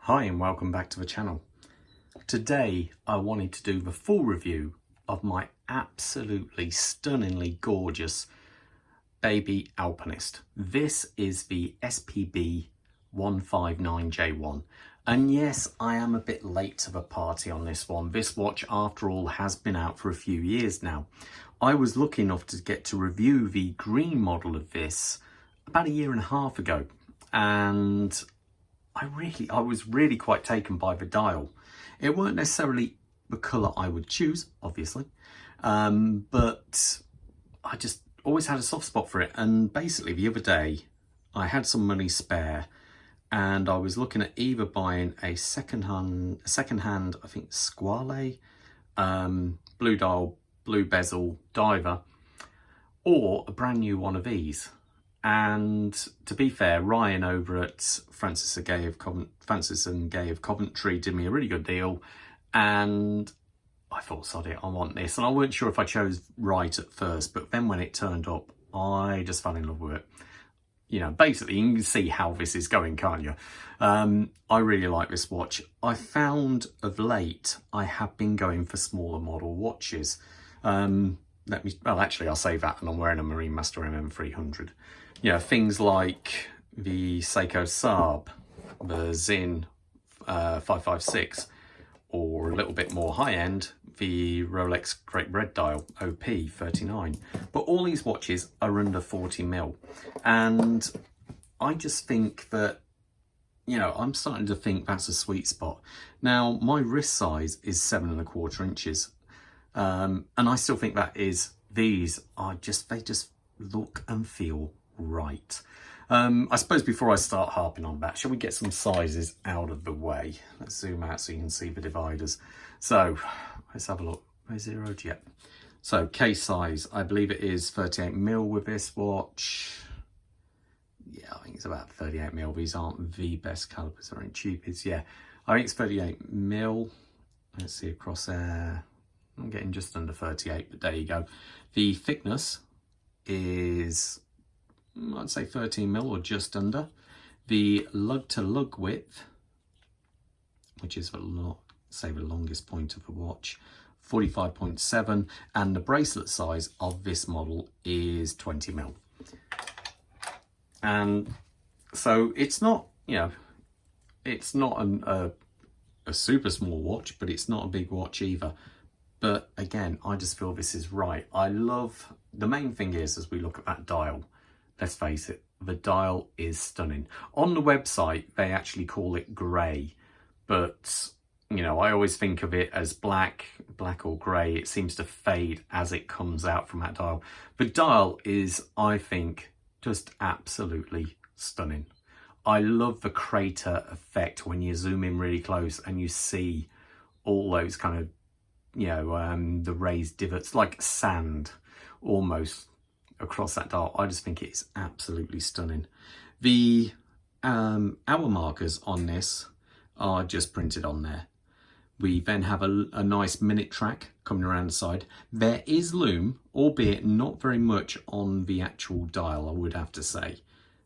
Hi and welcome back to the channel. Today I wanted to do the full review of my absolutely stunningly gorgeous baby Alpinist. This is the SPB 159J1, and yes, I am a bit late to the party on this one. This watch after all has been out for a few years now. I was lucky enough to get to review the green model of this about a year and a half ago, and I was really quite taken by the dial. It weren't necessarily the colour I would choose, obviously, but I just always had a soft spot for it. And basically the other day I had some money spare and I was looking at either buying a second-hand, I think Squale, blue dial, blue bezel diver, or a brand new one of these. And to be fair, Ryan over at Francis and Gaye of Coventry did me a really good deal, and I thought, sod it, I want this. And I weren't sure if I chose right at first, but then when it turned up, I just fell in love with it. You know, basically you can see how this is going, can't you? I really like this watch. I found of late I have been going for smaller model watches. Well, actually I'll say that, and I'm wearing a Marine Master MM300. You know, things like the Seiko Saab, the Zin 556, or a little bit more high-end, the Rolex Great Red Dial OP39. But all these watches are under 40mm. And I just think that, you know, I'm starting to think that's a sweet spot. Now, my wrist size is 7¼ inches. And I still think that is, these are just, they just look and feel right. I suppose before I start harping on that, shall we get some sizes out of the way? Let's zoom out so you can see the dividers. So let's have a look. Where's zeroed? Yep. So case size, I believe it is 38mm with this watch. Yeah, I think it's about 38mm. These aren't the best calipers, they're cheapest. Yeah, I think it's 38mm. Let's see across there. I'm getting just under 38, but there you go. The thickness is, I'd say 13mm or just under. The lug to lug width, which is the longest point of the watch, 45.7, and the bracelet size of this model is 20mm. And so it's not, you know, it's not a super small watch, but it's not a big watch either. But again, I just feel this is right. I love, the main thing is, as we look at that dial, let's face it, the dial is stunning. On the website, they actually call it grey, but, you know, I always think of it as black or grey. It seems to fade as it comes out from that dial. The dial is, I think, just absolutely stunning. I love the crater effect when you zoom in really close and you see all those kind of, you know, the raised divots, like sand almost across that dial. I just think it's absolutely stunning. The hour markers on this are just printed on there. We then have a nice minute track coming around the side. There is lume, albeit not very much on the actual dial, I would have to say.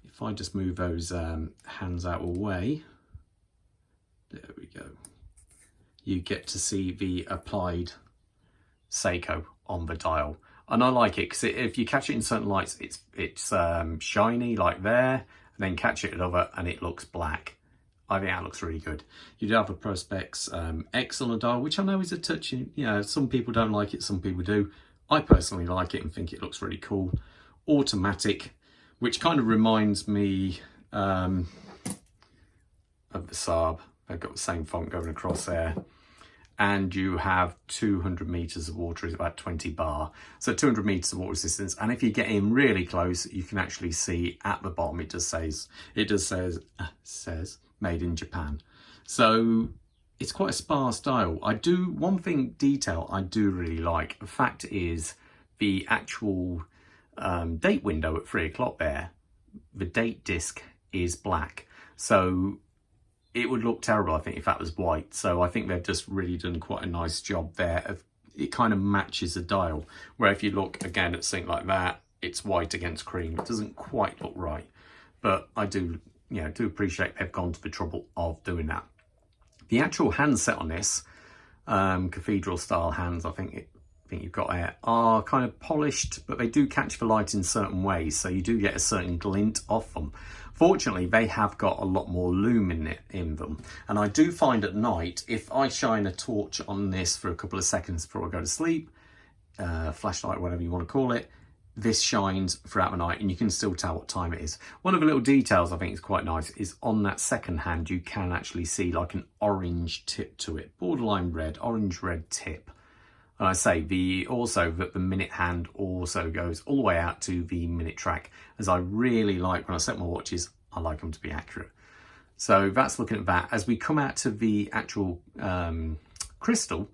If I just move those hands out of the way, there we go. You get to see the applied Seiko on the dial. And I like it because if you catch it in certain lights, it's shiny like there, and then catch it at other and it looks black. I think that looks really good. You do have a Perspex X on the dial, which I know is a touch, you know, some people don't like it, some people do. I personally like it and think it looks really cool. Automatic, which kind of reminds me of the Saab. They've got the same font going across there. And you have 200 meters of water, is about 20 bar. So 200 meters of water resistance. And if you get in really close, you can actually see at the bottom, it just says made in Japan. So it's quite a sparse dial. One detail I do really like. The fact is the actual date window at 3 o'clock there, the date disc is black. So it would look terrible, I think, if that was white. So I think they've just really done quite a nice job there. It kind of matches the dial. Where if you look again at something like that, it's white against cream. It doesn't quite look right. But I do, you know, do appreciate they've gone to the trouble of doing that. The actual handset on this, cathedral style hands, I think you've got here, are kind of polished, but they do catch the light in certain ways, so you do get a certain glint off them. Fortunately, they have got a lot more lume in them, and I do find at night, if I shine a torch on this for a couple of seconds before I go to sleep, flashlight, whatever you want to call it, this shines throughout the night and you can still tell what time it is. One of the little details I think is quite nice is on that second hand you can actually see like an orange tip to it, borderline red, orange red tip. And I say also that the minute hand also goes all the way out to the minute track, as I really like when I set my watches, I like them to be accurate. So that's looking at that. As we come out to the actual crystal,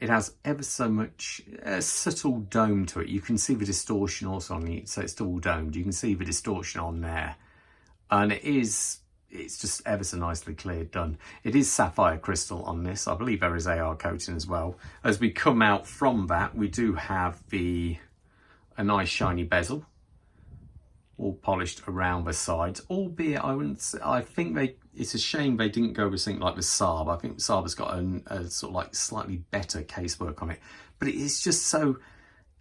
it has ever so much subtle dome to it. You can see the distortion also on it, so it's double domed. You can see the distortion on there, and it's just ever so nicely cleared done. It is sapphire crystal on this. I believe there is AR coating as well. As we come out from that, we do have a nice shiny bezel, all polished around the sides, albeit I think it's a shame they didn't go with something like the Saab. I think the Saab has got a sort of like slightly better casework on it, but it's just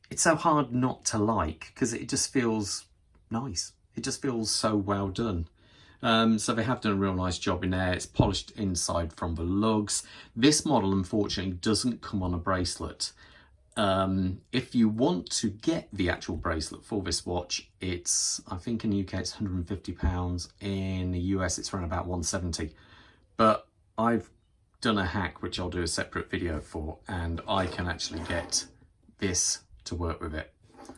it's so hard not to like, because it just feels nice. It just feels so well done. So they have done a real nice job in there. It's polished inside from the lugs. This model unfortunately doesn't come on a bracelet. If you want to get the actual bracelet for this watch, I think in the UK it's £150. In the US it's around about £170. But I've done a hack which I'll do a separate video for, and I can actually get this to work with it.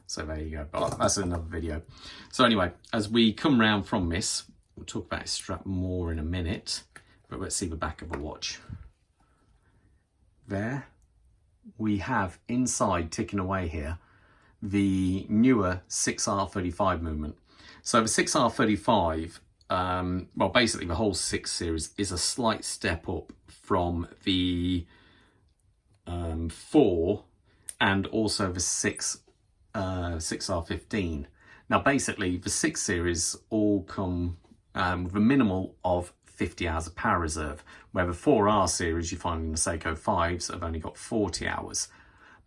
So there you go, but that's another video. So anyway, as we come round from this, we'll talk about its strap more in a minute, but let's see the back of the watch. There we have inside, ticking away here, the newer 6R35 movement. So the 6R35, well basically the whole 6 series is a slight step up from the 4 and also the 6R15. Now basically the 6 series all come with a minimal of 50 hours of power reserve, where the 4R series you find in the Seiko 5s have only got 40 hours.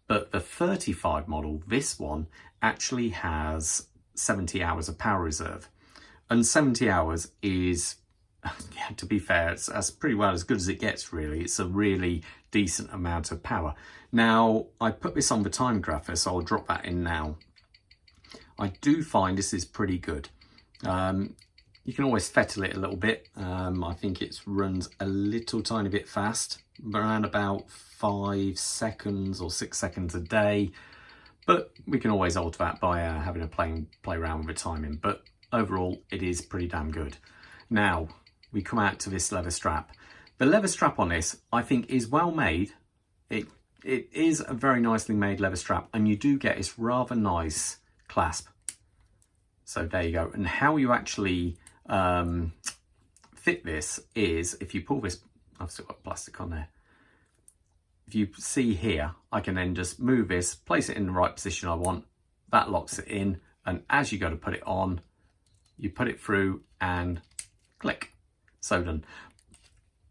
But the 35 model, this one, actually has 70 hours of power reserve. And 70 hours is, yeah, to be fair, that's pretty well as good as it gets, really. It's a really decent amount of power. Now, I put this on the time grapher, so I'll drop that in now. I do find this is pretty good. You can always fettle it a little bit. I think it runs a little tiny bit fast, around about 5 seconds or 6 seconds a day. But we can always alter that by having a play around with the timing. But overall, it is pretty damn good. Now, we come out to this leather strap. The leather strap on this, I think, is well made. It is a very nicely made leather strap, and you do get this rather nice clasp. So there you go. And how you actually fit this is, if you pull this, I've still got plastic on there. If you see here, I can then just move this, place it in the right position I want. That locks it in, and as you go to put it on, you put it through and click. So done.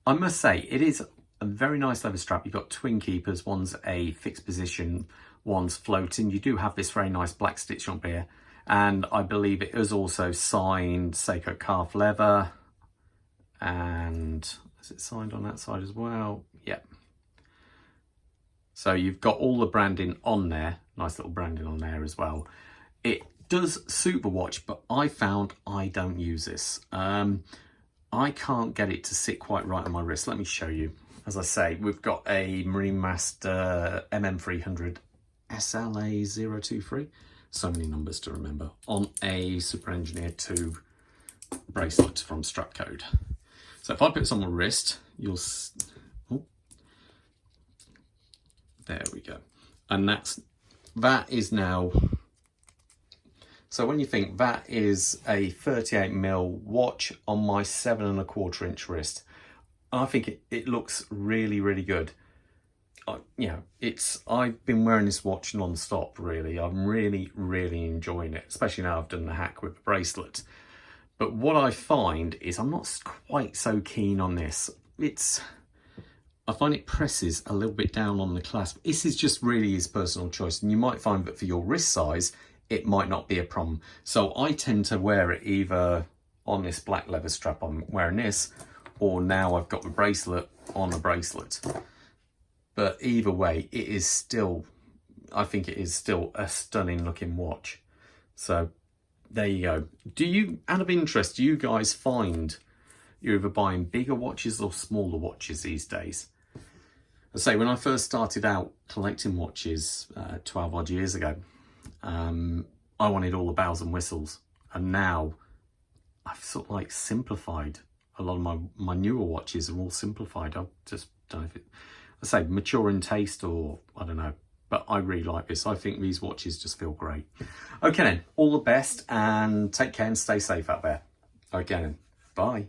I must say, it is a very nice leather strap. You've got twin keepers. One's a fixed position, one's floating. You do have this very nice black stitch on here. And I believe it is also signed Seiko calf leather. And is it signed on that side as well? Yep. So you've got all the branding on there. Nice little branding on there as well. It does suit the watch, but I found I don't use this. I can't get it to sit quite right on my wrist. Let me show you. As I say, we've got a Marine Master MM300 SLA023. So many numbers to remember, on a Super Engineer 2 bracelet from Strap Code. So if I put this on my wrist, you'll, oh, there we go. And that is now, so when you think that is a 38mm watch on my 7¼ inch wrist, I think it looks really, really good. You know, I've been wearing this watch non-stop, really. I'm really, really enjoying it, especially now I've done the hack with the bracelet. But what I find is I'm not quite so keen on this. I find it presses a little bit down on the clasp. This is just really his personal choice, and you might find that for your wrist size, it might not be a problem. So I tend to wear it either on this black leather strap I'm wearing this, or now I've got the bracelet on a bracelet. But either way, it is still, I think it is still a stunning looking watch. So there you go. Do you, out of interest, do you guys find you're either buying bigger watches or smaller watches these days? I say, when I first started out collecting watches 12 odd years ago, I wanted all the bells and whistles, and now I've sort of like simplified. A lot of my newer watches are all simplified. I just don't know if it, I say mature in taste, or I don't know, but I really like this. I think these watches just feel great. Okay then, all the best, and take care and stay safe out there. Okay then, bye.